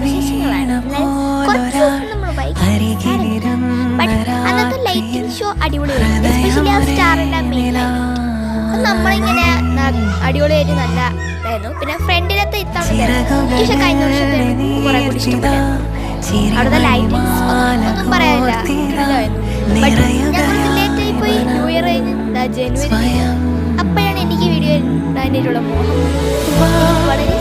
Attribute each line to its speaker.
Speaker 1: വിശേഷങ്ങളാണ്. കുറച്ച് ദിവസം നമ്മൾ അന്നത്തെ ലൈറ്റിംഗ് ഷോ അടിപൊളിയായിരുന്നു, എസ്പെഷ്യലി ആ സ്റ്റാറിൻ്റെ മെയിൻ അപ്പം നമ്മളിങ്ങനെ അടിപൊളിയായിട്ട് നല്ല ഇതായിരുന്നു. പിന്നെ ഫ്രണ്ടിലത്തെ ഇത്തവണ പക്ഷെ കഴിഞ്ഞ വർഷത്തെ കുറെ കൂടി ഇഷ്ടപ്പെട്ടായിരുന്നു. അവിടുത്തെ ലൈറ്റിങ്സ് ഒന്നും പറയാനില്ല, ഞങ്ങൾക്ക് ലേറ്റായി പോയി. ന്യൂ ഇയർ കഴിഞ്ഞ് ജനുവരി അപ്പോഴാണ് എനിക്ക് വീഡിയോ ഇടാനായിട്ടുള്ള മോഹം. വളരെ